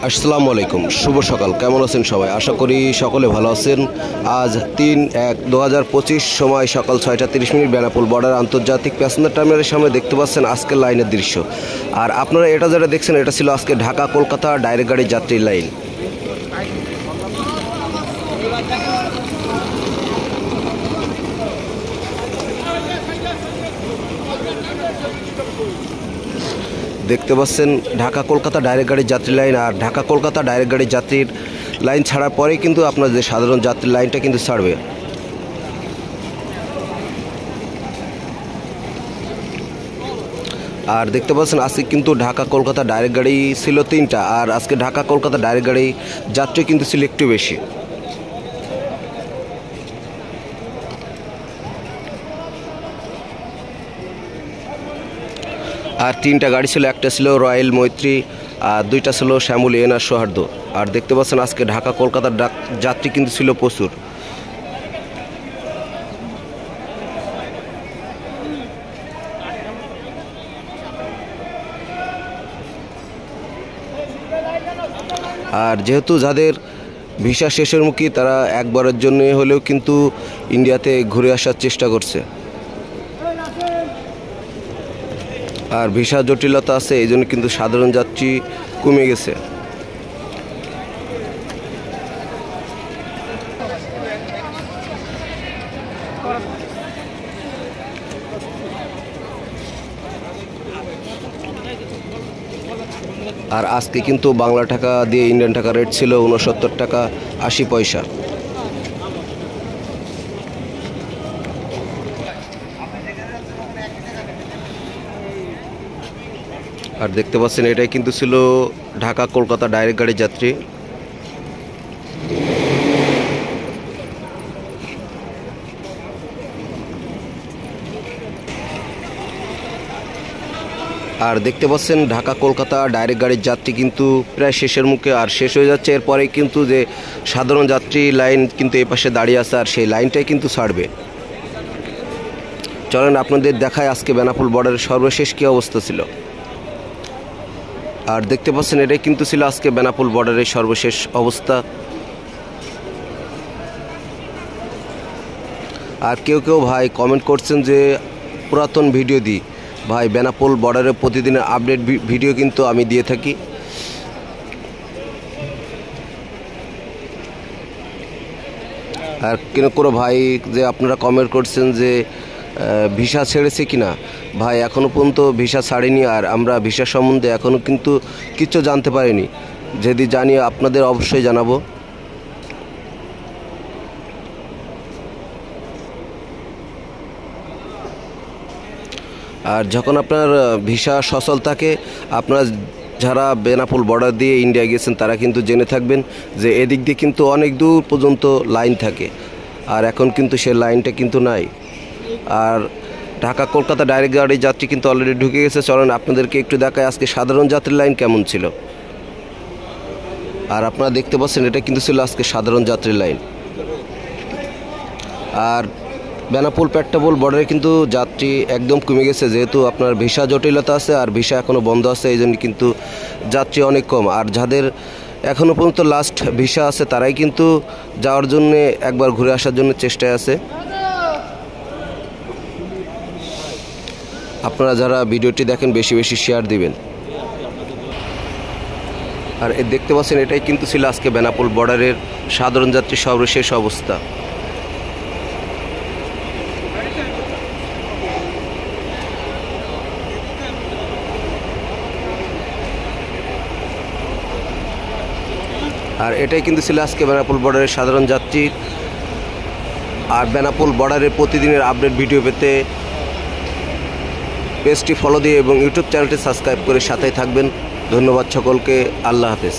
আসসালামু আলাইকুম, শুভ সকাল। কেমন আছেন সবাই? আশা করি সকলে ভালো আছেন। আজ ৩/১/২০২৫ সময় সকাল ৬টা ৩০ বেনাপোল বর্ডার আন্তর্জাতিক প্যাসেঞ্জার টার্মিনালের সামনে দেখতে পাচ্ছেন আজকের লাইনের দৃশ্য। আর আপনারা এটা যেটা দেখছেন এটা ছিল আজকে ঢাকা কলকাতা ডাইরেক্ট গাড়ি যাত্রীর লাইন। দেখতে পাচ্ছেন ঢাকা কলকাতা ডাইরেক্ট গাড়ির যাত্রী লাইন। আর ঢাকা কলকাতা ডাইরেক্ট গাড়ির যাত্রীর লাইন ছাড়ার পরেই কিন্তু আপনার যে সাধারণ যাত্রীর লাইনটা কিন্তু ছাড়বে। আর দেখতে পাচ্ছেন আজকে কিন্তু ঢাকা কলকাতা ডাইরেক্ট গাড়ি ছিল 3টা, আর আজকে ঢাকা কলকাতা ডাইরেক্ট গাড়ি যাত্রী কিন্তু ছিল একটু বেশি। আর 3টা গাড়ি ছিল, একটা ছিল রয়্যাল মৈত্রী আর 2টা ছিল শ্যামলী এনআর সৌহার্দ্য। আর দেখতে পাচ্ছেন আজকে ঢাকা কলকাতার যাত্রী কিন্তু ছিল প্রচুর। আর যেহেতু যাদের ভিসা শেষের মুখী তারা একবারের জন্য হলেও কিন্তু ইন্ডিয়াতে ঘুরে আসার চেষ্টা করছে। আর ভিসা জটিলতা আছে, এই জন্য কিন্তু সাধারণ যাত্রী কমে গেছে। আর আজকে কিন্তু বাংলা টাকা দিয়ে ইন্ডিয়ান টাকা রেট ছিল 69 টাকা 80 পয়সা। আর দেখতে পাচ্ছেন এটাই কিন্তু ছিল ঢাকা কলকাতা ডাইরেক্ট গাড়ির যাত্রী। আর দেখতে পাচ্ছেন ঢাকা কলকাতা ডাইরেক্ট গাড়ির যাত্রী কিন্তু প্রায় শেষের মুখে, আর শেষ হয়ে যাচ্ছে। এরপরে কিন্তু যে সাধারণ যাত্রী লাইন কিন্তু এই পাশে দাঁড়িয়ে আছে, আর সেই লাইনটাই কিন্তু ছাড়বে। চলেন আপনাদের দেখায় আজকে বেনাপোল বর্ডারের সর্বশেষ কী অবস্থা ছিল। আর দেখতে পাচ্ছেন এটাই কিন্তু ছিল আজকে বেনাপোল বর্ডারের সর্বশেষ অবস্থা। আর কেউ কেউ ভাই কমেন্ট করছেন যে পুরাতন ভিডিও দিই। ভাই বেনাপোল বর্ডারের প্রতিদিনের আপডেট ভিডিও কিন্তু আমি দিয়ে থাকি। আর কোনো ভাই যে আপনারা কমেন্ট করছেন যে ভিসা ছেড়েছে কিনা, ভাই এখনও পর্যন্ত ভিসা ছাড়েনি। আর আমরা ভিসা সম্বন্ধে এখনও কিন্তু কিছু জানতে পারিনি। যদি জানি আপনাদের অবশ্যই জানাবো। আর যখন আপনার ভিসা সচল থাকে, আপনারা যারা বেনাপোল বর্ডার দিয়ে ইন্ডিয়া গেছেন তারা কিন্তু জেনে থাকবেন যে এদিক দিয়ে কিন্তু অনেক দূর পর্যন্ত লাইন থাকে। আর এখন কিন্তু সে লাইনটা কিন্তু নাই। আর ঢাকা কলকাতা ডাইরেক্ট গাড়ির যাত্রী কিন্তু অলরেডি ঢুকে গেছে। চলেন আপনাদেরকে একটু দেখায় আজকে সাধারণ যাত্রীর লাইন কেমন ছিল। আর আপনারা দেখতে পাচ্ছেন এটা কিন্তু ছিল আজকে সাধারণ যাত্রীর লাইন। আর বেনাপোল পেট্টাপোল বর্ডারে কিন্তু যাত্রী একদম কমে গেছে, যেহেতু আপনার ভিসা জটিলতা আছে আর ভিসা এখনও বন্ধ আছে, এই জন্য কিন্তু যাত্রী অনেক কম। আর যাদের এখনও পর্যন্ত লাস্ট ভিসা আছে তারাই কিন্তু যাওয়ার জন্যে একবার ঘুরে আসার জন্য চেষ্টায় আছে। আপনারা যারা ভিডিওটি দেখেন বেশি বেশি শেয়ার দিবেন। আর দেখতে পাচ্ছেন এটাই কিন্তু ছিল আজকে বেনাপোল বর্ডারের সাধারণ যাত্রী সর্বশেষ অবস্থা। আর এটাই কিন্তু ছিল আজকে বেনাপোল বর্ডারের সাধারণ যাত্রী। আর বেনাপোল বর্ডারের প্রতিদিনের আপডেট ভিডিও পেতে পেজটি ফলো দিয়ে এবং ইউটিউব চ্যানেলটি সাবস্ক্রাইব করে সাথেই থাকবেন। ধন্যবাদ সকলকে। আল্লাহ হাফেজ।